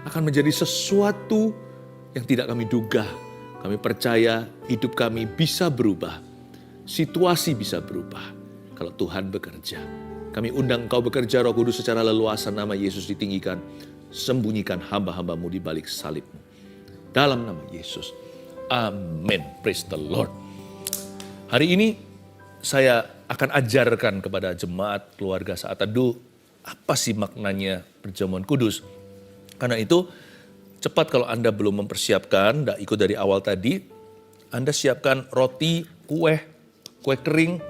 akan menjadi sesuatu yang tidak kami duga. Kami percaya hidup kami bisa berubah. Situasi bisa berubah kalau Tuhan bekerja. Kami undang Engkau bekerja, Roh Kudus, secara leluasa. Nama Yesus ditinggikan. Sembunyikan hamba-hambamu di balik salibmu. Dalam nama Yesus. Amin. Praise the Lord. Hari ini saya akan ajarkan kepada jemaat keluarga saat teduh apa sih maknanya perjamuan kudus. Karena itu cepat kalau Anda belum mempersiapkan, tidak ikut dari awal tadi, Anda siapkan roti, kue kering,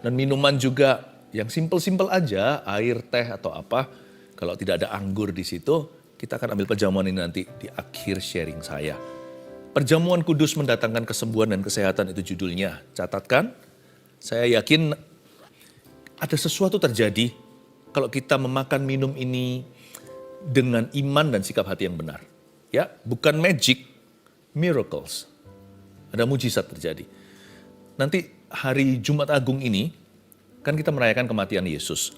dan minuman juga yang simpel-simpel aja, air, teh atau apa. Kalau tidak ada anggur di situ, kita akan ambil perjamuan ini nanti di akhir sharing saya. Perjamuan kudus mendatangkan kesembuhan dan kesehatan, itu judulnya. Catatkan, saya yakin ada sesuatu terjadi kalau kita memakan minum ini dengan iman dan sikap hati yang benar. Ya, bukan magic, miracles. Ada mujizat terjadi. Nanti hari Jumat Agung ini, kan kita merayakan kematian Yesus.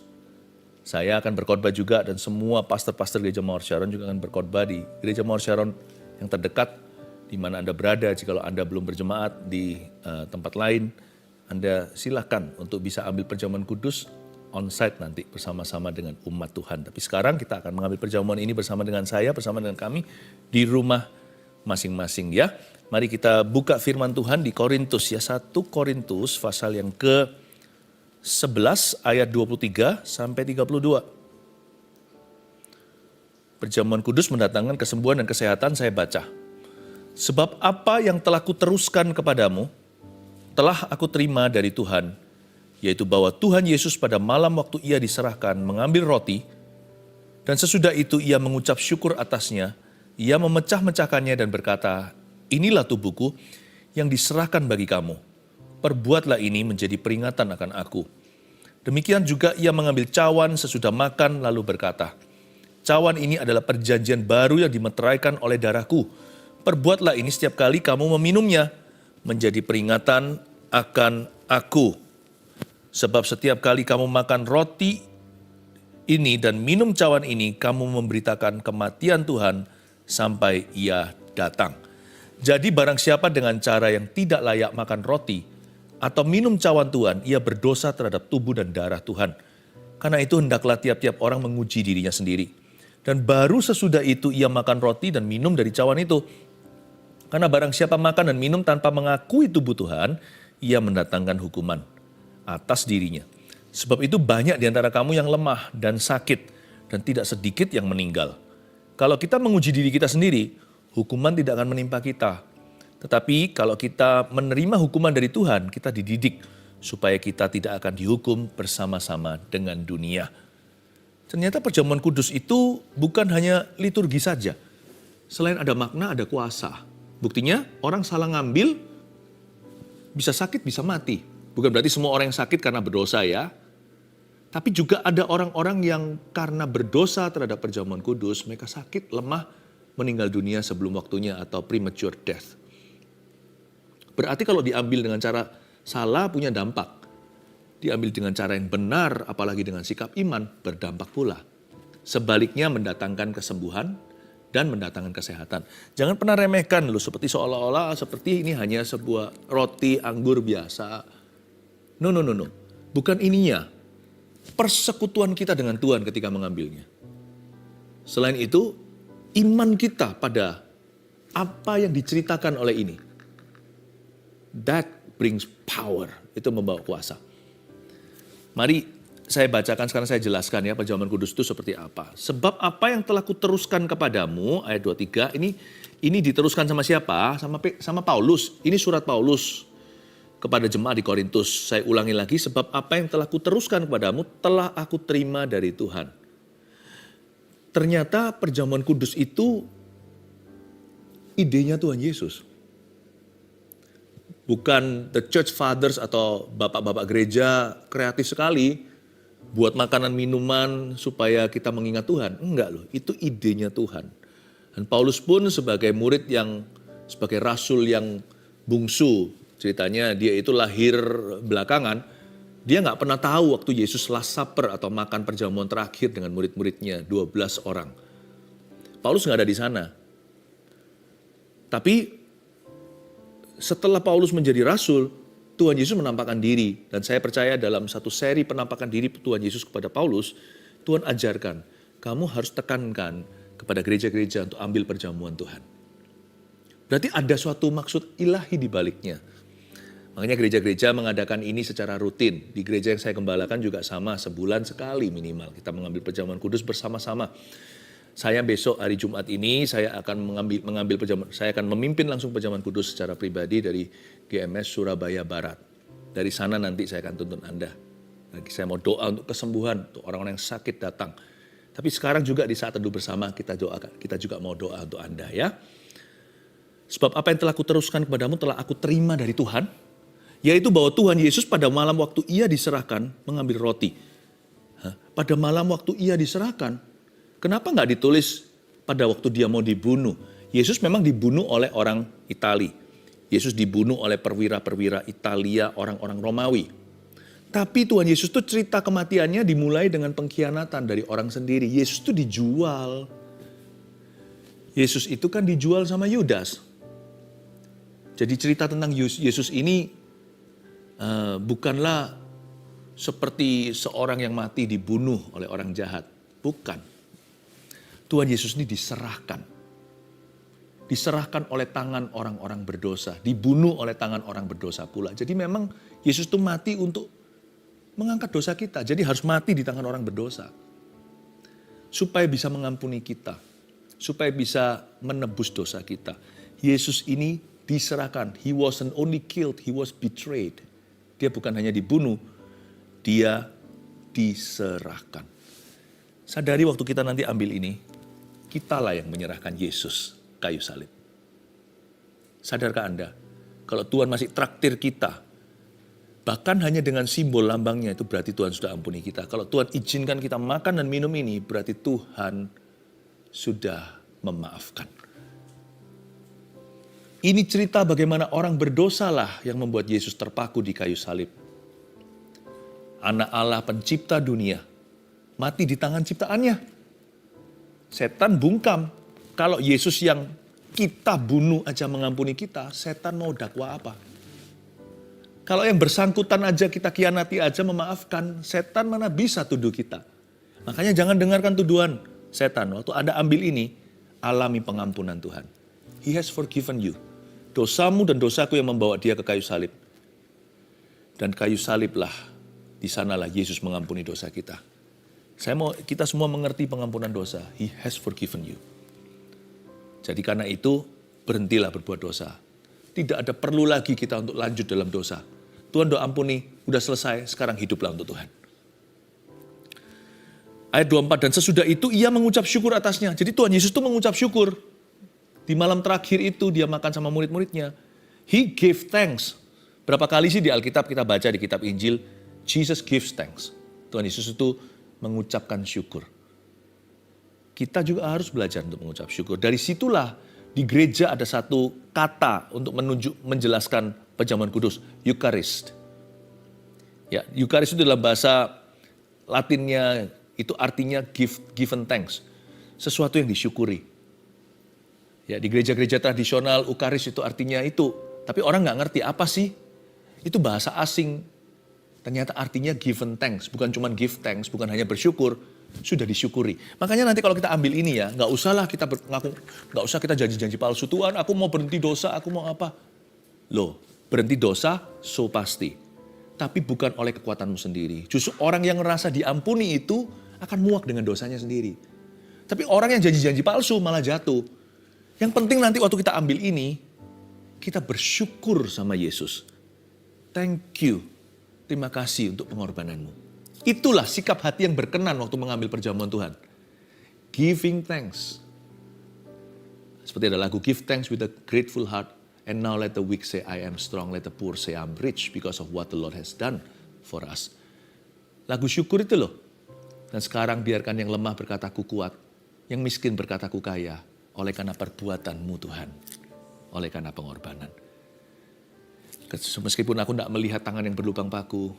Saya akan berkhotbah juga dan semua pastor-pastor Gereja Mawar Sharon juga akan berkhotbah di Gereja Mawar Sharon yang terdekat di mana Anda berada. Jikalau Anda belum berjemaat di tempat lain, Anda silakan untuk bisa ambil perjamuan kudus on-site nanti bersama-sama dengan umat Tuhan. Tapi sekarang kita akan mengambil perjamuan ini bersama dengan saya, bersama dengan kami di rumah masing-masing ya. Mari kita buka firman Tuhan di Korintus ya, 1 Korintus pasal yang ke-11 ayat 23 sampai 32. Perjamuan kudus mendatangkan kesembuhan dan kesehatan, saya baca. Sebab apa yang telah kuteruskan kepadamu, telah aku terima dari Tuhan, yaitu bahwa Tuhan Yesus pada malam waktu ia diserahkan mengambil roti, dan sesudah itu ia mengucap syukur atasnya, ia memecah-mecahkannya dan berkata, inilah tubuhku yang diserahkan bagi kamu. Perbuatlah ini menjadi peringatan akan aku. Demikian juga ia mengambil cawan sesudah makan lalu berkata, cawan ini adalah perjanjian baru yang dimeteraikan oleh darahku. Perbuatlah ini setiap kali kamu meminumnya, menjadi peringatan akan aku. Sebab setiap kali kamu makan roti ini dan minum cawan ini, kamu memberitakan kematian Tuhan sampai ia datang. Jadi barang siapa dengan cara yang tidak layak makan roti atau minum cawan Tuhan, ia berdosa terhadap tubuh dan darah Tuhan. Karena itu hendaklah tiap-tiap orang menguji dirinya sendiri. Dan baru sesudah itu ia makan roti dan minum dari cawan itu. Karena barang siapa makan dan minum tanpa mengakui tubuh Tuhan, ia mendatangkan hukuman atas dirinya. Sebab itu banyak di antara kamu yang lemah dan sakit, dan tidak sedikit yang meninggal. Kalau kita menguji diri kita sendiri, hukuman tidak akan menimpa kita. Tetapi kalau kita menerima hukuman dari Tuhan, kita dididik supaya kita tidak akan dihukum bersama-sama dengan dunia. Ternyata perjamuan kudus itu bukan hanya liturgi saja. Selain ada makna, ada kuasa. Buktinya orang salah ngambil, bisa sakit, bisa mati. Bukan berarti semua orang yang sakit karena berdosa ya. Tapi juga ada orang-orang yang karena berdosa terhadap perjamuan kudus, mereka sakit, lemah, meninggal dunia sebelum waktunya atau premature death. Berarti kalau diambil dengan cara salah punya dampak. Diambil dengan cara yang benar, apalagi dengan sikap iman, berdampak pula. Sebaliknya mendatangkan kesembuhan dan mendatangkan kesehatan. Jangan pernah remehkan loh, seperti seolah-olah seperti ini hanya sebuah roti anggur biasa. No. Bukan ininya. Persekutuan kita dengan Tuhan ketika mengambilnya. Selain itu, iman kita pada apa yang diceritakan oleh ini. That brings power. Itu membawa kuasa. Mari saya bacakan sekarang, saya jelaskan ya perjamuan kudus itu seperti apa. Sebab apa yang telah kuteruskan kepadamu, ayat 23, ini diteruskan sama siapa? Sama Paulus. Ini surat Paulus kepada jemaat di Korintus. Saya ulangi lagi, sebab apa yang telah kuteruskan kepadamu telah aku terima dari Tuhan. Ternyata perjamuan kudus itu idenya Tuhan Yesus. Bukan the church fathers atau bapak-bapak gereja kreatif sekali buat makanan minuman supaya kita mengingat Tuhan. Enggak loh, itu idenya Tuhan. Dan Paulus pun sebagai murid sebagai rasul yang bungsu, ceritanya dia itu lahir belakangan, dia nggak pernah tahu waktu Yesus last supper atau makan perjamuan terakhir dengan murid-muridnya, 12 orang. Paulus nggak ada di sana. Tapi setelah Paulus menjadi rasul, Tuhan Yesus menampakkan diri. Dan saya percaya dalam satu seri penampakan diri Tuhan Yesus kepada Paulus, Tuhan ajarkan, kamu harus tekankan kepada gereja-gereja untuk ambil perjamuan Tuhan. Berarti ada suatu maksud ilahi di baliknya. Makanya gereja-gereja mengadakan ini secara rutin. Di gereja yang saya gembalakan juga sama, sebulan sekali minimal. Kita mengambil perjamuan kudus bersama-sama. Saya besok hari Jumat ini, saya akan mengambil perjamuan, saya akan memimpin langsung perjamuan kudus secara pribadi dari GMS Surabaya Barat. Dari sana nanti saya akan tuntun Anda. Saya mau doa untuk kesembuhan, untuk orang-orang yang sakit datang. Tapi sekarang juga di saat teduh bersama kita doakan, kita juga mau doa untuk Anda ya. Sebab apa yang telah kuteruskan kepadamu telah aku terima dari Tuhan, yaitu bahwa Tuhan Yesus pada malam waktu ia diserahkan mengambil roti. Pada malam waktu ia diserahkan, kenapa nggak ditulis pada waktu dia mau dibunuh? Yesus memang dibunuh oleh orang Itali. Yesus dibunuh oleh perwira-perwira Italia, orang-orang Romawi. Tapi Tuhan Yesus itu cerita kematiannya dimulai dengan pengkhianatan dari orang sendiri. Yesus itu dijual. Yesus itu kan dijual sama Yudas. Jadi cerita tentang Yesus ini bukanlah seperti seorang yang mati dibunuh oleh orang jahat. Bukan. Tuhan Yesus ini diserahkan. Diserahkan oleh tangan orang-orang berdosa. Dibunuh oleh tangan orang berdosa pula. Jadi memang Yesus itu mati untuk mengangkat dosa kita. Jadi harus mati di tangan orang berdosa. Supaya bisa mengampuni kita. Supaya bisa menebus dosa kita. Yesus ini diserahkan. He wasn't only killed, he was betrayed. Dia bukan hanya dibunuh, dia diserahkan. Sadari waktu kita nanti ambil ini, kitalah yang menyerahkan Yesus kayu salib. Sadarkah Anda, kalau Tuhan masih traktir kita, bahkan hanya dengan simbol lambangnya itu berarti Tuhan sudah ampuni kita. Kalau Tuhan izinkan kita makan dan minum ini, berarti Tuhan sudah memaafkan. Ini cerita bagaimana orang berdosalah yang membuat Yesus terpaku di kayu salib. Anak Allah pencipta dunia, mati di tangan ciptaannya. Setan bungkam. Kalau Yesus yang kita bunuh aja mengampuni kita, setan mau dakwa apa? Kalau yang bersangkutan aja kita khianati aja memaafkan, setan mana bisa tuduh kita? Makanya jangan dengarkan tuduhan setan. Waktu Anda ambil ini, alami pengampunan Tuhan. He has forgiven you. Dosamu dan dosaku yang membawa dia ke kayu salib. Dan kayu saliblah, di sanalah Yesus mengampuni dosa kita. Saya mau kita semua mengerti pengampunan dosa. He has forgiven you. Jadi karena itu, berhentilah berbuat dosa. Tidak ada perlu lagi kita untuk lanjut dalam dosa. Tuhan doa ampuni, udah selesai, sekarang hiduplah untuk Tuhan. Ayat 24, dan sesudah itu ia mengucap syukur atasnya. Jadi Tuhan Yesus itu mengucap syukur. Di malam terakhir itu dia makan sama murid-muridnya. He gave thanks. Berapa kali sih di Alkitab kita baca di kitab Injil, Jesus gives thanks. Tuhan Yesus itu mengucapkan syukur. Kita juga harus belajar untuk mengucap syukur. Dari situlah di gereja ada satu kata untuk menjelaskan perjamuan kudus, Eucharist. Ya, Eucharist itu dalam bahasa Latinnya itu artinya given thanks. Sesuatu yang disyukuri. Ya, di gereja-gereja tradisional, Eucharis itu artinya itu. Tapi orang nggak ngerti apa sih? Itu bahasa asing. Ternyata artinya given thanks. Bukan cuma give thanks, bukan hanya bersyukur. Sudah disyukuri. Makanya nanti kalau kita ambil ini ya, nggak usahlah kita ngaku, nggak usah kita janji-janji palsu. Tuhan, aku mau berhenti dosa, aku mau apa? Loh, berhenti dosa, so pasti. Tapi bukan oleh kekuatanmu sendiri. Justru orang yang merasa diampuni itu akan muak dengan dosanya sendiri. Tapi orang yang janji-janji palsu malah jatuh. Yang penting nanti waktu kita ambil ini, kita bersyukur sama Yesus. Thank you. Terima kasih untuk pengorbananmu. Itulah sikap hati yang berkenan waktu mengambil perjamuan Tuhan. Giving thanks. Seperti ada lagu, give thanks with a grateful heart. And now let the weak say I am strong. Let the poor say I'm rich because of what the Lord has done for us. Lagu syukur itu loh. Dan sekarang biarkan yang lemah berkata ku kuat. Yang miskin berkata ku kaya. Oleh karena perbuatanmu Tuhan. Oleh karena pengorbanan. Meskipun aku tidak melihat tangan yang berlubang paku.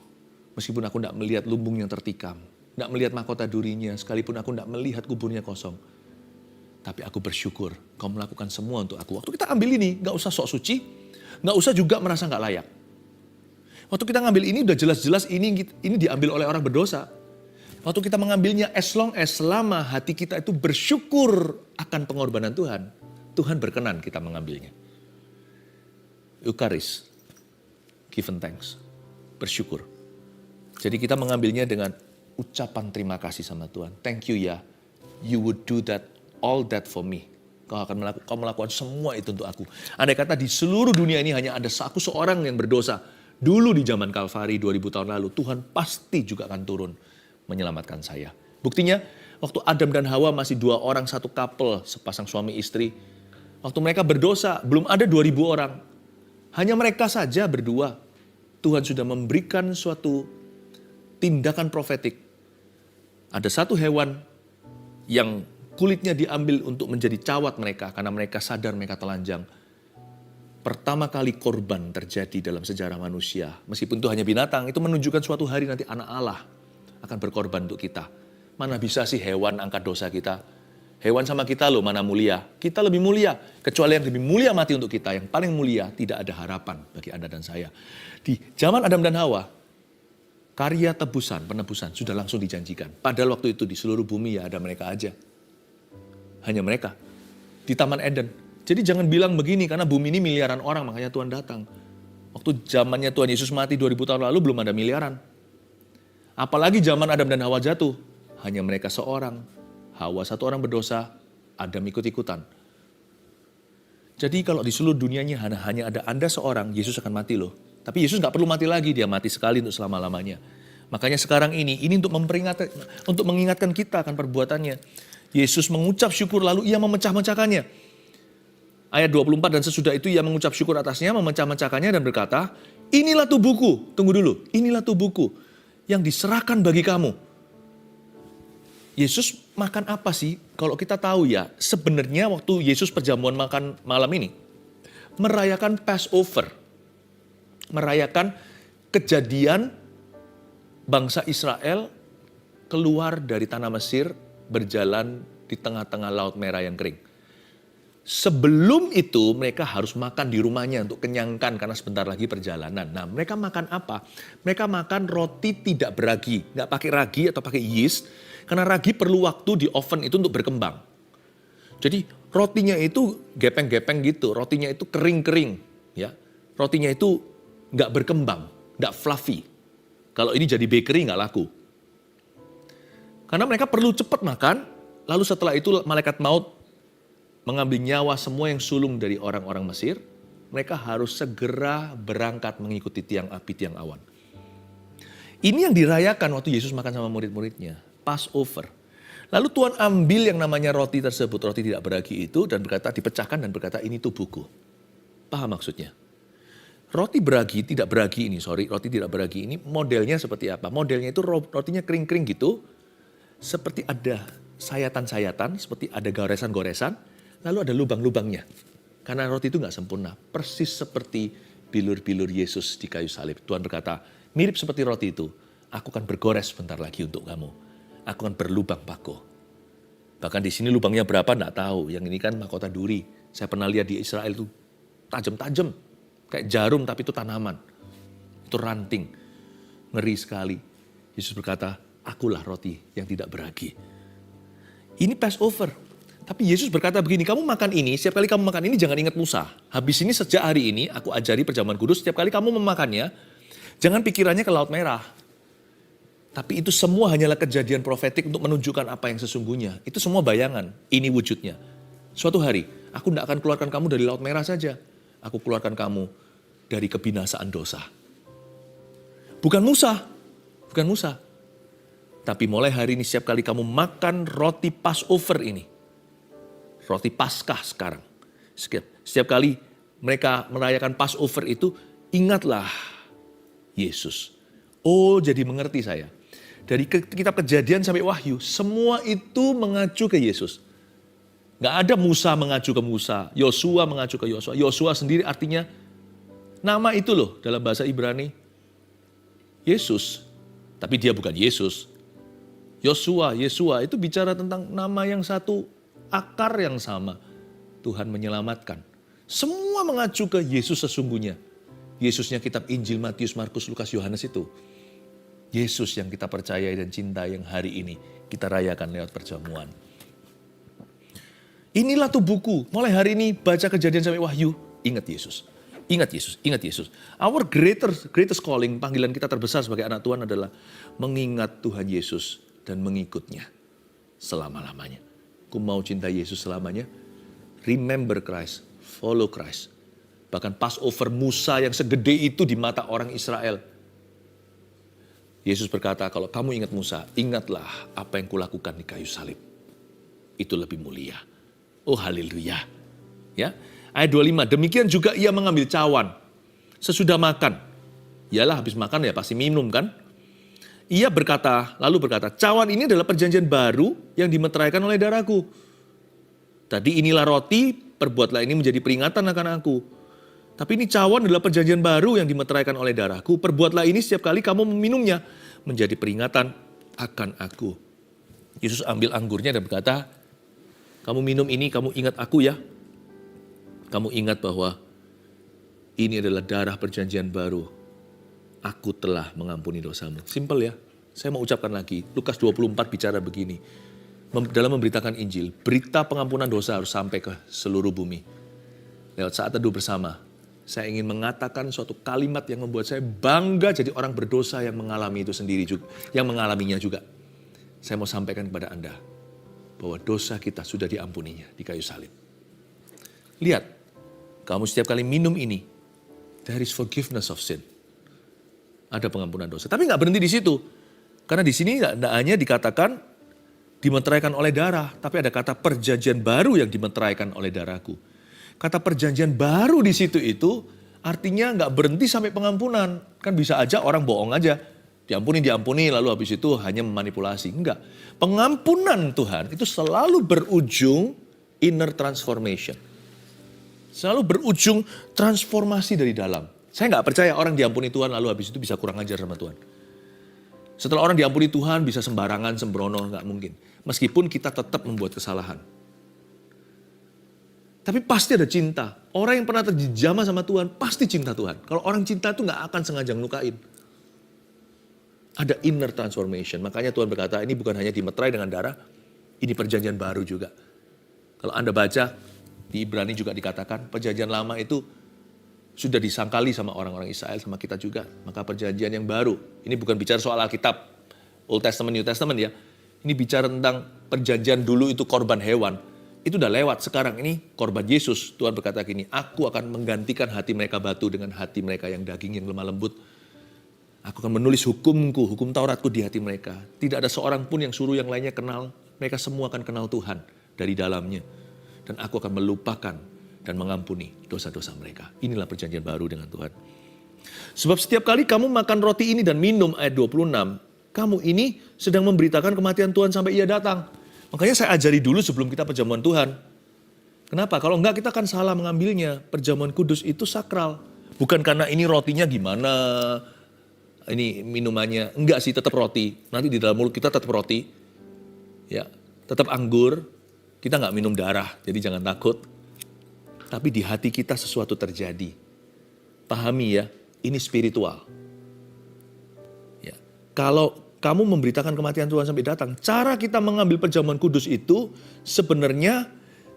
Meskipun aku tidak melihat lumbung yang tertikam. Tidak melihat mahkota durinya. Sekalipun aku tidak melihat kuburnya kosong. Tapi aku bersyukur kau melakukan semua untuk aku. Waktu kita ambil ini, gak usah sok suci, gak usah juga merasa gak layak. Waktu kita ngambil ini udah jelas-jelas ini diambil oleh orang berdosa. Waktu kita mengambilnya as long as selama hati kita itu bersyukur akan pengorbanan Tuhan, Tuhan berkenan kita mengambilnya. Eucharis, given thanks, bersyukur. Jadi kita mengambilnya dengan ucapan terima kasih sama Tuhan. Thank you ya, you would do that, all that for me. Kau melakukan semua itu untuk aku. Andai kata di seluruh dunia ini hanya ada aku seorang yang berdosa, dulu di zaman Kalvari 2000 tahun lalu, Tuhan pasti juga akan turun menyelamatkan saya. Buktinya, waktu Adam dan Hawa masih 2 orang, 1 couple, sepasang suami istri. Waktu mereka berdosa, belum ada 2000 orang. Hanya mereka saja berdua. Tuhan sudah memberikan suatu tindakan profetik. Ada satu hewan yang kulitnya diambil untuk menjadi cawat mereka, karena mereka sadar mereka telanjang. Pertama kali korban terjadi dalam sejarah manusia. Meskipun itu hanya binatang, itu menunjukkan suatu hari nanti anak Allah akan berkorban untuk kita. Mana bisa sih hewan angkat dosa kita? Hewan sama kita loh mana mulia. Kita lebih mulia. Kecuali yang lebih mulia mati untuk kita. Yang paling mulia tidak ada harapan bagi Anda dan saya. Di zaman Adam dan Hawa, karya penebusan sudah langsung dijanjikan. Padahal waktu itu di seluruh bumi ya ada mereka aja. Hanya mereka. Di Taman Eden. Jadi jangan bilang begini karena bumi ini miliaran orang makanya Tuhan datang. Waktu zamannya Tuhan Yesus mati 2000 tahun lalu belum ada miliaran. Apalagi zaman Adam dan Hawa jatuh. Hanya mereka seorang. Hawa 1 orang berdosa, Adam ikut-ikutan. Jadi kalau di seluruh dunianya hanya ada Anda seorang, Yesus akan mati loh. Tapi Yesus gak perlu mati lagi, dia mati sekali untuk selama-lamanya. Makanya sekarang ini untuk mengingatkan kita akan perbuatannya. Yesus mengucap syukur lalu ia memecah-mecahkannya. Ayat 24, dan sesudah itu ia mengucap syukur atasnya, memecah-mecahkannya dan berkata, inilah tubuhku, tunggu dulu, inilah tubuhku yang diserahkan bagi kamu. Yesus makan apa sih? Kalau kita tahu ya, sebenarnya waktu Yesus perjamuan makan malam ini, merayakan Passover. Merayakan kejadian bangsa Israel keluar dari tanah Mesir, berjalan di tengah-tengah Laut Merah yang kering. Sebelum itu mereka harus makan di rumahnya untuk kenyangkan karena sebentar lagi perjalanan. Nah mereka makan apa? Mereka makan roti tidak beragi. Nggak pakai ragi atau pakai yeast. Karena ragi perlu waktu di oven itu untuk berkembang. Jadi rotinya itu gepeng-gepeng gitu. Rotinya itu kering-kering. Ya, rotinya itu nggak berkembang. Nggak fluffy. Kalau ini jadi bakery nggak laku. Karena mereka perlu cepat makan. Lalu setelah itu malaikat maut mengambil nyawa semua yang sulung dari orang-orang Mesir, mereka harus segera berangkat mengikuti tiang api, tiang awan. Ini yang dirayakan waktu Yesus makan sama murid-muridnya, Passover. Lalu Tuhan ambil yang namanya roti tersebut, roti tidak beragi itu, dan berkata, dipecahkan dan berkata, ini tubuhku. Paham maksudnya? Roti tidak beragi ini modelnya seperti apa? Modelnya itu rotinya kering-kering gitu, seperti ada sayatan-sayatan, seperti ada goresan-goresan, lalu ada lubang-lubangnya. Karena roti itu gak sempurna. Persis seperti bilur-bilur Yesus di kayu salib. Tuhan berkata, mirip seperti roti itu. Aku akan bergores sebentar lagi untuk kamu. Aku akan berlubang paku. Bahkan di sini lubangnya berapa gak tahu. Yang ini kan mahkota duri. Saya pernah lihat di Israel itu tajam-tajam. Kayak jarum tapi itu tanaman. Itu ranting. Ngeri sekali. Yesus berkata, akulah roti yang tidak beragi. Ini Passover. Tapi Yesus berkata begini, kamu makan ini, setiap kali kamu makan ini jangan ingat Musa. Habis ini sejak hari ini aku ajari perjamuan kudus, setiap kali kamu memakannya, jangan pikirannya ke Laut Merah. Tapi itu semua hanyalah kejadian profetik untuk menunjukkan apa yang sesungguhnya. Itu semua bayangan, ini wujudnya. Suatu hari, aku tidak akan keluarkan kamu dari Laut Merah saja. Aku keluarkan kamu dari kebinasaan dosa. Bukan Musa. Tapi mulai hari ini setiap kali kamu makan roti Passover ini, roti Paskah sekarang. Setiap kali mereka merayakan Passover itu, ingatlah Yesus. Oh, jadi mengerti saya. Dari kitab Kejadian sampai Wahyu, semua itu mengacu ke Yesus. Gak ada Musa mengacu ke Musa, Yosua mengacu ke Yosua. Yosua sendiri artinya, nama itu loh dalam bahasa Ibrani, Yesus. Tapi dia bukan Yesus. Yosua itu bicara tentang nama yang satu akar yang sama. Tuhan menyelamatkan. Semua mengacu ke Yesus sesungguhnya. Yesusnya kitab Injil, Matius, Markus, Lukas, Yohanes itu. Yesus yang kita percayai dan cintai yang hari ini kita rayakan lewat perjamuan. Inilah tubuhku. Mulai hari ini baca Kejadian sampai Wahyu. Ingat Yesus. Ingat Yesus, ingat Yesus. Our greatest calling, panggilan kita terbesar sebagai anak Tuhan adalah mengingat Tuhan Yesus dan mengikutnya selama-lamanya. Aku mau cintai Yesus selamanya. Remember Christ, follow Christ. Bahkan Passover Musa yang segede itu di mata orang Israel. Yesus berkata, kalau kamu ingat Musa, ingatlah apa yang kulakukan di kayu salib. Itu lebih mulia. Oh haleluya. Ya. Ayat 25, demikian juga ia mengambil cawan. Sesudah makan. Yalah habis makan ya pasti minum kan. Ia lalu berkata, cawan ini adalah perjanjian baru yang dimeteraikan oleh darahku. Tadi inilah roti, perbuatlah ini menjadi peringatan akan aku. Tapi ini cawan adalah perjanjian baru yang dimeteraikan oleh darahku. Perbuatlah ini setiap kali kamu meminumnya, menjadi peringatan akan aku. Yesus ambil anggurnya dan berkata, kamu minum ini, kamu ingat aku ya. Kamu ingat bahwa ini adalah darah perjanjian baru. Aku telah mengampuni dosamu. Simple ya. Saya mau ucapkan lagi. Lukas 24 bicara begini. Dalam memberitakan Injil, berita pengampunan dosa harus sampai ke seluruh bumi. Lewat saat teduh bersama, saya ingin mengatakan suatu kalimat yang membuat saya bangga jadi orang berdosa yang mengalami itu sendiri juga, yang mengalaminya juga. Saya mau sampaikan kepada Anda bahwa dosa kita sudah diampuninya di kayu salib. Lihat, kamu setiap kali minum ini, there is forgiveness of sin. Ada pengampunan dosa. Tapi nggak berhenti di situ. Karena di sini tidak hanya dikatakan dimeteraikan oleh darah, tapi ada kata perjanjian baru yang dimeteraikan oleh darahku. Kata perjanjian baru di situ itu artinya nggak berhenti sampai pengampunan. Kan bisa aja orang bohong aja. Diampuni, lalu habis itu hanya memanipulasi. Enggak. Pengampunan Tuhan itu selalu berujung inner transformation. Selalu berujung transformasi dari dalam. Saya nggak percaya orang diampuni Tuhan lalu habis itu bisa kurang ajar sama Tuhan. Setelah orang diampuni Tuhan bisa sembarangan, sembrono, nggak mungkin. Meskipun kita tetap membuat kesalahan. Tapi pasti ada cinta. Orang yang pernah terjamah sama Tuhan pasti cinta Tuhan. Kalau orang cinta itu nggak akan sengaja ngelukain. Ada inner transformation. Makanya Tuhan berkata ini bukan hanya dimeterai dengan darah, ini perjanjian baru juga. Kalau Anda baca di Ibrani juga dikatakan perjanjian lama itu sudah disangkali sama orang-orang Israel, sama kita juga. Maka perjanjian yang baru, ini bukan bicara soal Alkitab, Old Testament, New Testament ya. Ini bicara tentang perjanjian dulu itu korban hewan. Itu udah lewat, sekarang ini korban Yesus. Tuhan berkata gini, aku akan menggantikan hati mereka batu dengan hati mereka yang daging yang lemah lembut. Aku akan menulis hukumku, hukum Tauratku di hati mereka. Tidak ada seorang pun yang suruh yang lainnya kenal. Mereka semua akan kenal Tuhan dari dalamnya. Dan aku akan melupakan dan mengampuni dosa-dosa mereka. Inilah perjanjian baru dengan Tuhan. Sebab setiap kali kamu makan roti ini dan minum, ayat 26, kamu ini sedang memberitakan kematian Tuhan sampai ia datang. Makanya saya ajari dulu sebelum kita perjamuan Tuhan. Kenapa? Kalau enggak kita akan salah mengambilnya. Perjamuan kudus itu sakral. Bukan karena ini rotinya gimana, ini minumannya. Enggak sih, tetap roti. Nanti di dalam mulut kita tetap roti. Ya, tetap anggur. Kita enggak minum darah, jadi jangan takut. Tapi di hati kita sesuatu terjadi. Pahami ya, ini spiritual. Ya, kalau kamu memberitakan kematian Tuhan sampai datang, cara kita mengambil perjamuan kudus itu sebenarnya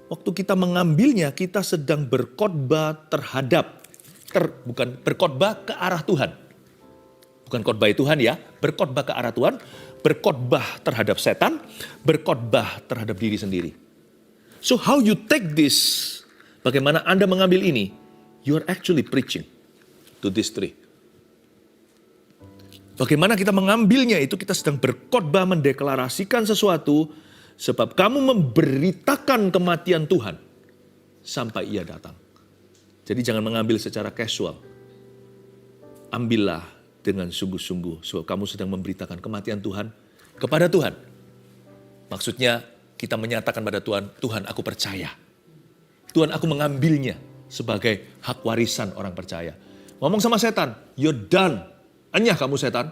waktu kita mengambilnya kita sedang berkhotbah terhadap, bukan berkhotbah ke arah Tuhan. Bukan khotbah Tuhan ya, berkhotbah ke arah Tuhan, berkhotbah terhadap setan, berkhotbah terhadap diri sendiri. So how you take this? Bagaimana Anda mengambil ini? You are actually preaching to this tree. Bagaimana kita mengambilnya itu kita sedang berkhotbah mendeklarasikan sesuatu sebab kamu memberitakan kematian Tuhan sampai ia datang. Jadi jangan mengambil secara casual. Ambillah dengan sungguh-sungguh sebab kamu sedang memberitakan kematian Tuhan kepada Tuhan. Maksudnya kita menyatakan pada Tuhan, Tuhan aku percaya. Tuhan aku mengambilnya sebagai hak warisan orang percaya. Ngomong sama setan, you're done. Anyah kamu setan,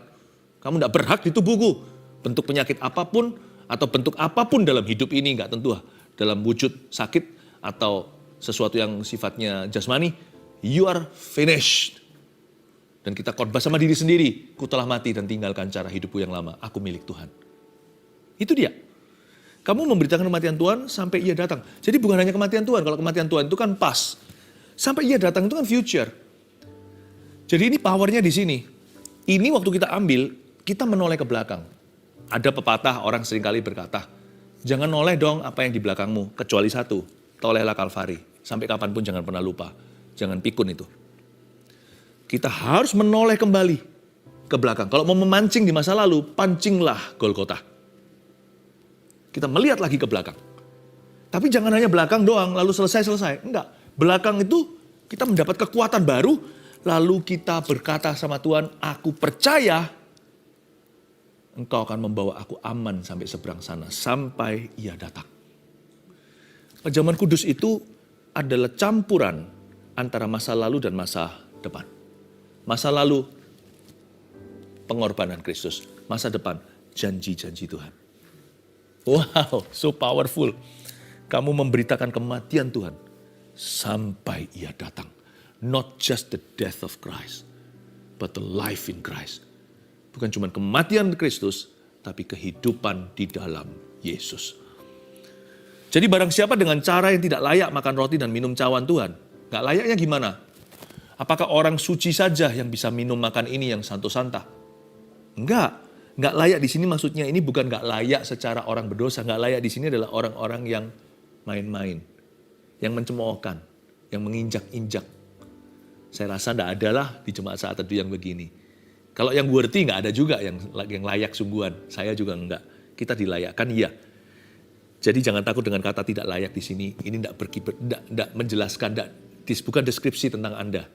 kamu tidak berhak di tubuhku. Bentuk penyakit apapun atau bentuk apapun dalam hidup ini, nggak tentu dalam wujud sakit atau sesuatu yang sifatnya jasmani, you are finished. Dan kita khotbah sama diri sendiri, ku telah mati dan tinggalkan cara hidupku yang lama, aku milik Tuhan. Itu dia. Kamu memberitakan kematian Tuhan sampai ia datang. Jadi bukan hanya kematian Tuhan, kalau kematian Tuhan itu kan pas. Sampai ia datang itu kan future. Jadi ini powernya di sini. Ini waktu kita ambil, kita menoleh ke belakang. Ada pepatah orang seringkali berkata, jangan noleh dong apa yang di belakangmu, kecuali satu, tolehlah Kalvari. Sampai kapanpun jangan pernah lupa, jangan pikun itu. Kita harus menoleh kembali ke belakang. Kalau mau memancing di masa lalu, pancinglah Golgota. Kita melihat lagi ke belakang. Tapi jangan hanya belakang doang, lalu selesai. Enggak. Belakang itu kita mendapat kekuatan baru, lalu kita berkata sama Tuhan, aku percaya Engkau akan membawa aku aman sampai seberang sana, sampai ia datang. Perjamuan kudus itu adalah campuran antara masa lalu dan masa depan. Masa lalu, pengorbanan Kristus. Masa depan, janji-janji Tuhan. Wow, so powerful. Kamu memberitakan kematian Tuhan sampai ia datang. Not just the death of Christ, but the life in Christ. Bukan cuma kematian Kristus, tapi kehidupan di dalam Yesus. Jadi barang siapa dengan cara yang tidak layak makan roti dan minum cawan Tuhan. Gak layaknya gimana? Apakah orang suci saja yang bisa minum makan ini yang santo-santa? Enggak layak di sini maksudnya ini bukan gak layak secara orang berdosa. Gak layak di sini adalah orang-orang yang main-main, yang mencemoohkan, yang menginjak-injak. Saya rasa gak ada lah di jemaat saat teduh yang begini. Kalau yang worthy gak ada juga yang layak sungguhan. Saya juga enggak. Kita dilayakkan iya. Jadi jangan takut dengan kata tidak layak di sini. Ini tidak menjelaskan, bukan deskripsi tentang Anda.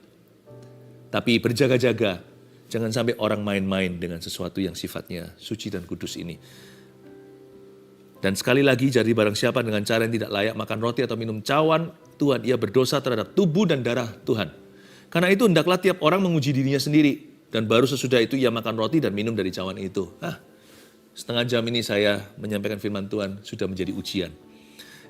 Tapi berjaga-jaga, jangan sampai orang main-main dengan sesuatu yang sifatnya suci dan kudus ini. Dan sekali lagi, jadi barang siapa dengan cara yang tidak layak makan roti atau minum cawan Tuhan, ia berdosa terhadap tubuh dan darah Tuhan. Karena itu hendaklah tiap orang menguji dirinya sendiri. Dan baru sesudah itu ia makan roti dan minum dari cawan itu. Setengah jam ini saya menyampaikan firman Tuhan sudah menjadi ujian.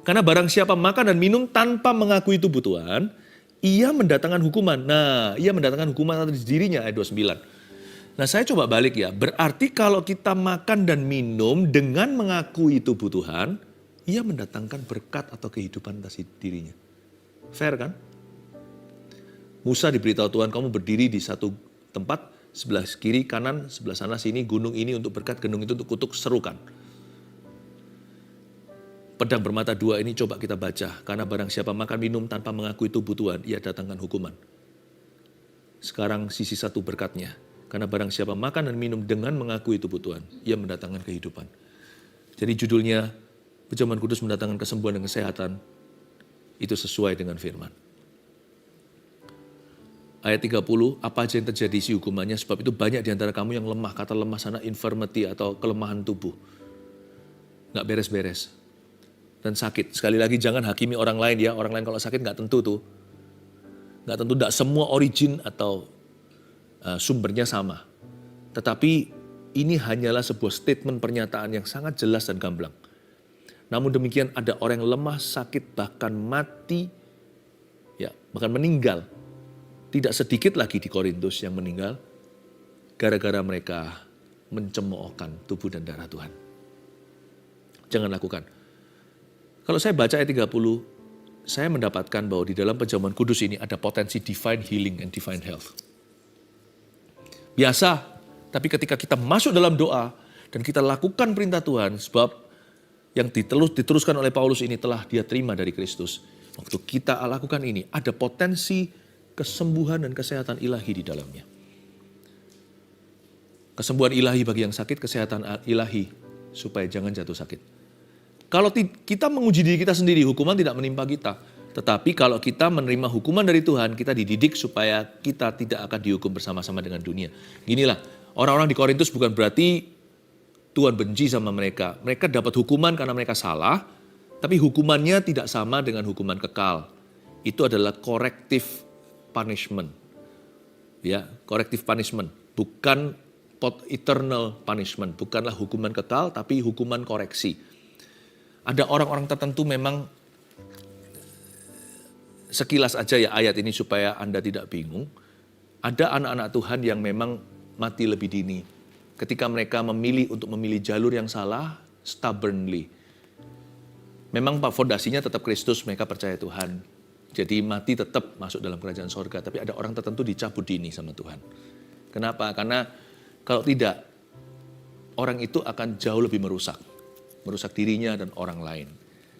Karena barang siapa makan dan minum tanpa mengakui tubuh Tuhan, ia mendatangkan hukuman. Nah, ia mendatangkan hukuman atas dirinya, ayat 29. Nah, saya coba balik ya. Berarti kalau kita makan dan minum dengan mengakui tubuh Tuhan, ia mendatangkan berkat atau kehidupan atas dirinya. Fair kan? Musa diberitahu Tuhan, kamu berdiri di satu tempat, sebelah kiri, kanan, sebelah sana, sini, gunung ini untuk berkat, gunung itu untuk kutuk, serukan. Pedang bermata dua ini coba kita baca. Karena barang siapa makan minum tanpa mengakui tubuh Tuhan, ia datangkan hukuman. Sekarang sisi satu berkatnya. Karena barang siapa makan dan minum dengan mengakui tubuh Tuhan, ia mendatangkan kehidupan. Jadi judulnya, perjamuan kudus mendatangkan kesembuhan dan kesehatan. Itu sesuai dengan firman. Ayat 30, apa aja yang terjadi si hukumannya, sebab itu banyak di antara kamu yang lemah. Kata lemah sana infirmity atau kelemahan tubuh. Nggak beres-beres. Dan sakit. Sekali lagi jangan hakimi orang lain ya. Orang lain kalau sakit nggak tentu tuh. Nggak tentu, nggak semua origin atau sumbernya sama. Tetapi ini hanyalah sebuah statement pernyataan yang sangat jelas dan gamblang. Namun demikian ada orang yang lemah, sakit, bahkan mati, ya bahkan meninggal. Tidak sedikit lagi di Korintus yang meninggal gara-gara mereka mencemoohkan tubuh dan darah Tuhan. Jangan lakukan. Kalau saya baca ayat 30, saya mendapatkan bahwa di dalam perjamuan kudus ini ada potensi divine healing and divine health. Biasa, tapi ketika kita masuk dalam doa dan kita lakukan perintah Tuhan, sebab yang diteruskan oleh Paulus ini telah dia terima dari Kristus. Waktu kita lakukan ini, ada potensi kesembuhan dan kesehatan ilahi di dalamnya. Kesembuhan ilahi bagi yang sakit, kesehatan ilahi supaya jangan jatuh sakit. Kalau kita menguji diri kita sendiri, hukuman tidak menimpa kita. Tetapi kalau kita menerima hukuman dari Tuhan, kita dididik supaya kita tidak akan dihukum bersama-sama dengan dunia. Ginilah, orang-orang di Korintus bukan berarti Tuhan benci sama mereka. Mereka dapat hukuman karena mereka salah, tapi hukumannya tidak sama dengan hukuman kekal. Itu adalah corrective punishment. Ya, corrective punishment. Bukan eternal punishment. Bukanlah hukuman kekal, tapi hukuman koreksi. Ada orang-orang tertentu memang, sekilas aja ya ayat ini supaya Anda tidak bingung. Ada anak-anak Tuhan yang memang mati lebih dini. Ketika mereka memilih untuk memilih jalur yang salah, stubbornly. Memang fondasinya tetap Kristus, mereka percaya Tuhan. Jadi mati tetap masuk dalam kerajaan sorga. Tapi ada orang tertentu dicabut dini sama Tuhan. Kenapa? Karena kalau tidak, orang itu akan jauh lebih merusak. Merusak dirinya dan orang lain.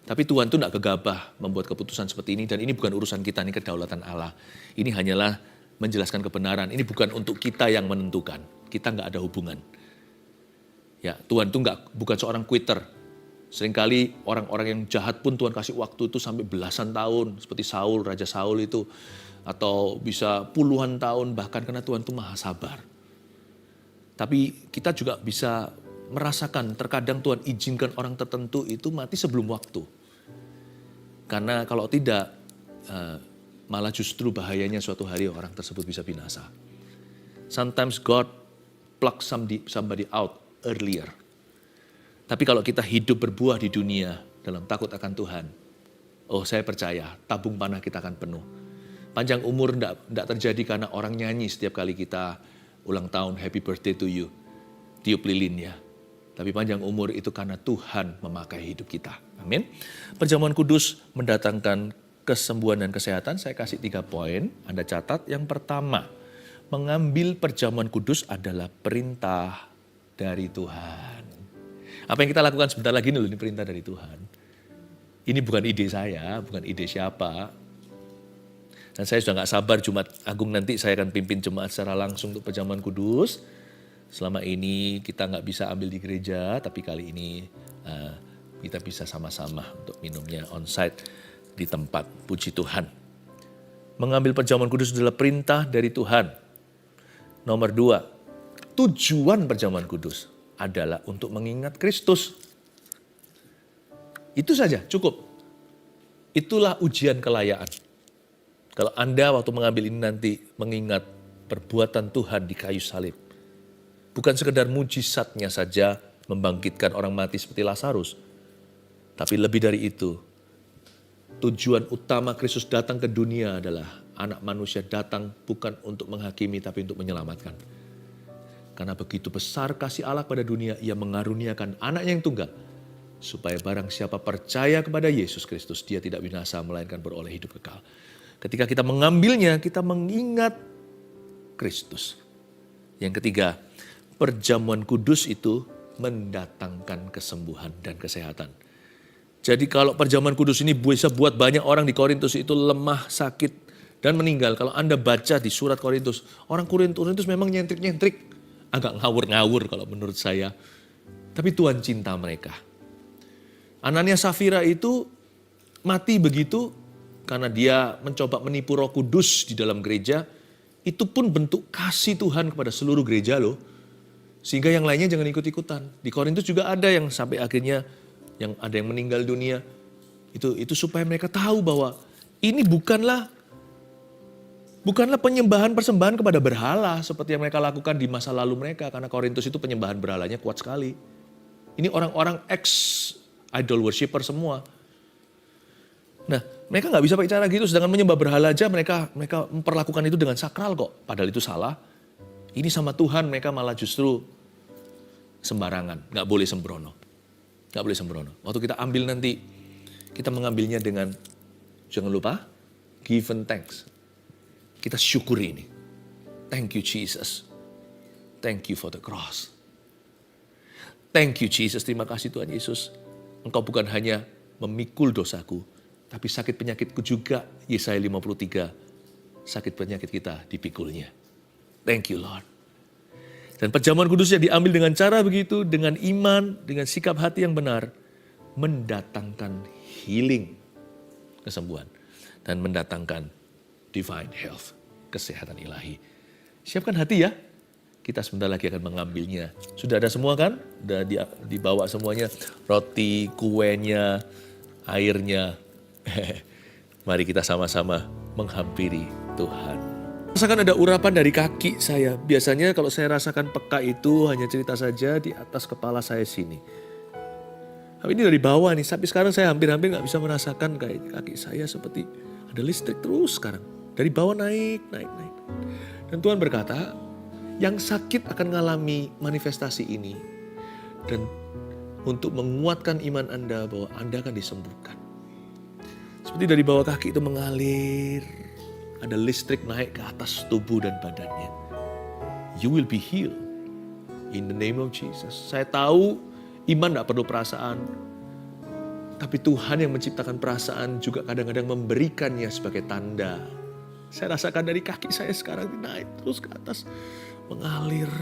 Tapi Tuhan itu tidak gegabah membuat keputusan seperti ini. Dan ini bukan urusan kita, ini kedaulatan Allah. Ini hanyalah menjelaskan kebenaran. Ini bukan untuk kita yang menentukan. Kita nggak ada hubungan. Ya, Tuhan itu bukan seorang quitter. Seringkali orang-orang yang jahat pun Tuhan kasih waktu itu sampai belasan tahun. Seperti Saul, Raja Saul itu. Atau bisa puluhan tahun bahkan, karena Tuhan itu maha sabar. Tapi kita juga bisa merasakan terkadang Tuhan izinkan orang tertentu itu mati sebelum waktu. Karena kalau tidak, malah justru bahayanya suatu hari orang tersebut bisa binasa. Sometimes God pluck somebody out earlier. Tapi kalau kita hidup berbuah di dunia dalam takut akan Tuhan, oh saya percaya tabung panah kita akan penuh. Panjang umur tidak terjadi karena orang nyanyi setiap kali kita ulang tahun, happy birthday to you, tiup lilinnya. Tapi panjang umur itu karena Tuhan memakai hidup kita. Amin. Perjamuan kudus mendatangkan kesembuhan dan kesehatan. Saya kasih 3 poin, Anda catat. Yang pertama, mengambil perjamuan kudus adalah perintah dari Tuhan. Apa yang kita lakukan sebentar lagi ini perintah dari Tuhan. Ini bukan ide saya, bukan ide siapa. Dan saya sudah gak sabar Jumat Agung nanti saya akan pimpin jemaat secara langsung untuk perjamuan kudus. Selama ini kita gak bisa ambil di gereja, tapi kali ini kita bisa sama-sama untuk minumnya on-site di tempat. Puji Tuhan. Mengambil perjamuan kudus adalah perintah dari Tuhan. Nomor 2, tujuan perjamuan kudus adalah untuk mengingat Kristus. Itu saja, cukup. Itulah ujian kelayaan. Kalau Anda waktu mengambil ini nanti mengingat perbuatan Tuhan di kayu salib. Bukan sekedar mujizatnya saja membangkitkan orang mati seperti Lazarus. Tapi lebih dari itu, tujuan utama Kristus datang ke dunia adalah anak manusia datang bukan untuk menghakimi tapi untuk menyelamatkan. Karena begitu besar kasih Allah pada dunia, Ia mengaruniakan anaknya yang tunggal. Supaya barang siapa percaya kepada Yesus Kristus, dia tidak binasa melainkan beroleh hidup kekal. Ketika kita mengambilnya, kita mengingat Kristus. Yang ketiga, perjamuan kudus itu mendatangkan kesembuhan dan kesehatan. Jadi kalau perjamuan kudus ini bisa buat banyak orang di Korintus itu lemah, sakit, dan meninggal. Kalau Anda baca di surat Korintus, orang Korintus memang nyentrik-nyentrik. Agak ngawur-ngawur kalau menurut saya. Tapi Tuhan cinta mereka. Anania Safira itu mati begitu karena dia mencoba menipu Roh Kudus di dalam gereja. Itu pun bentuk kasih Tuhan kepada seluruh gereja loh. Sehingga yang lainnya jangan ikut-ikutan. Di Korintus juga ada yang sampai akhirnya yang ada yang meninggal dunia. Itu supaya mereka tahu bahwa ini bukanlah penyembahan persembahan kepada berhala seperti yang mereka lakukan di masa lalu mereka. Karena Korintus itu penyembahan berhalanya kuat sekali. Ini orang-orang ex-idol worshiper semua. Nah, mereka nggak bisa pakai cara gitu. Sedangkan menyembah berhala aja mereka memperlakukan itu dengan sakral kok. Padahal itu salah. Ini sama Tuhan mereka malah justru sembarangan. Nggak boleh sembrono. Nggak boleh sembrono. Waktu kita ambil nanti, kita mengambilnya dengan, jangan lupa, give and thanks. Kita syukuri ini. Thank you Jesus. Thank you for the cross. Thank you Jesus. Terima kasih Tuhan Yesus. Engkau bukan hanya memikul dosaku, tapi sakit penyakitku juga. Yesaya 53. Sakit penyakit kita dipikulnya. Thank you Lord. Dan perjamuan kudusnya diambil dengan cara begitu, dengan iman, dengan sikap hati yang benar, mendatangkan healing, kesembuhan, dan mendatangkan divine health, kesehatan ilahi. Siapkan hati ya, kita sebentar lagi akan mengambilnya. Sudah ada semua kan? Sudah dibawa semuanya, roti, kuenya, airnya. Mari kita sama-sama menghampiri Tuhan. Rasakan ada urapan dari kaki saya. Biasanya kalau saya rasakan peka itu hanya cerita saja di atas kepala saya sini. Tapi ini dari bawah nih, sampai sekarang saya hampir-hampir nggak bisa merasakan kayak kaki saya seperti ada listrik terus sekarang. Dari bawah naik. Dan Tuhan berkata, yang sakit akan mengalami manifestasi ini. Dan untuk menguatkan iman Anda bahwa Anda akan disembuhkan. Seperti dari bawah kaki itu mengalir. Ada listrik naik ke atas tubuh dan badannya. You will be healed. In the name of Jesus. Saya tahu iman tidak perlu perasaan. Tapi Tuhan yang menciptakan perasaan juga kadang-kadang memberikannya sebagai tanda. Saya rasakan dari kaki saya sekarang naik terus ke atas. Mengalir.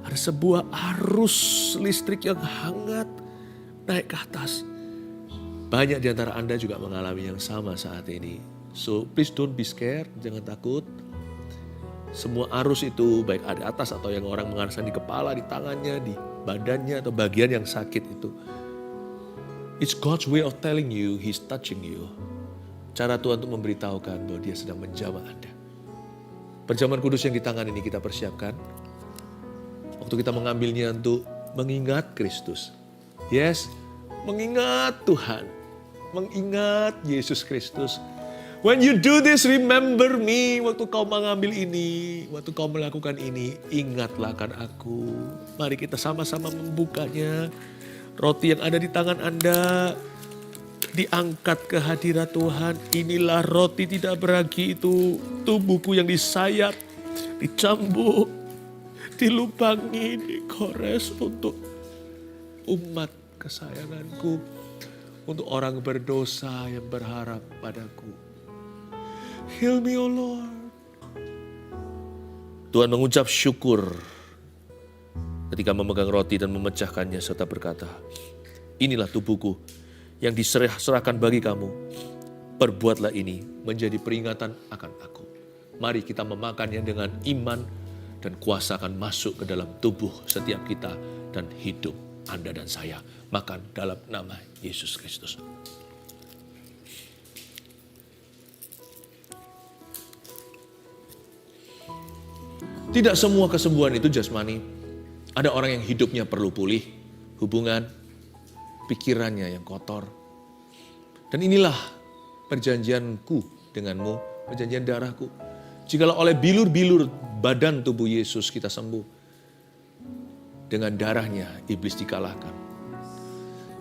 Ada sebuah arus listrik yang hangat naik ke atas. Banyak di antara Anda juga mengalami yang sama saat ini. So please don't be scared, jangan takut. Semua arus itu baik ada atas atau yang orang merasakan di kepala, di tangannya, di badannya atau bagian yang sakit itu. It's God's way of telling you, He's touching you. Cara Tuhan untuk memberitahukan bahwa Dia sedang menjamah Anda. Perjamuan kudus yang di tangan ini kita persiapkan. Waktu kita mengambilnya untuk mengingat Kristus. Yes, mengingat Tuhan. Mengingat Yesus Kristus. When you do this, remember me. Waktu kau mengambil ini, waktu kau melakukan ini, ingatlah akan aku. Mari kita sama-sama membukanya. Roti yang ada di tangan Anda diangkat ke hadirat Tuhan. Inilah roti tidak beragi itu. Tubuhku yang disayat, dicambuk, dilubangi, digores untuk umat kesayanganku. Untuk orang berdosa yang berharap padaku. Heal me, O Lord. Tuhan mengucap syukur ketika memegang roti dan memecahkannya serta berkata, inilah tubuhku yang diserahkan bagi kamu. Perbuatlah ini menjadi peringatan akan aku. Mari kita memakannya dengan iman dan kuasa akan masuk ke dalam tubuh setiap kita dan hidup Anda dan saya. Makan dalam nama Yesus Kristus. Tidak semua kesembuhan itu jasmani. Ada orang yang hidupnya perlu pulih, hubungan, pikirannya yang kotor. Dan inilah perjanjianku denganmu, perjanjian darahku. Jikalau oleh bilur-bilur badan tubuh Yesus kita sembuh, dengan darahnya iblis dikalahkan.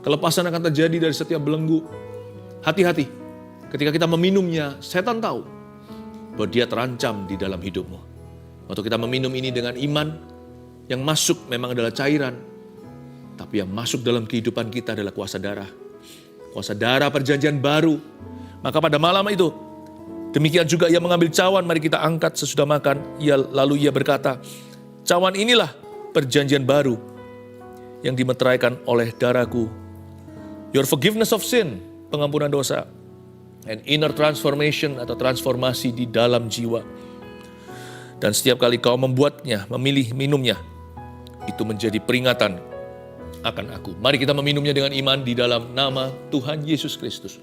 Kelepasan akan terjadi dari setiap belenggu. Hati-hati, ketika kita meminumnya, setan tahu bahwa dia terancam di dalam hidupmu. Waktu kita meminum ini dengan iman, yang masuk memang adalah cairan, tapi yang masuk dalam kehidupan kita adalah kuasa darah. Kuasa darah perjanjian baru. Maka pada malam itu, demikian juga ia mengambil cawan, mari kita angkat sesudah makan. Lalu ia berkata, cawan inilah perjanjian baru yang dimeteraikan oleh darahku. Your forgiveness of sin, pengampunan dosa. And inner transformation atau transformasi di dalam jiwa. Dan setiap kali kau membuatnya, memilih minumnya, itu menjadi peringatan akan aku. Mari kita meminumnya dengan iman di dalam nama Tuhan Yesus Kristus.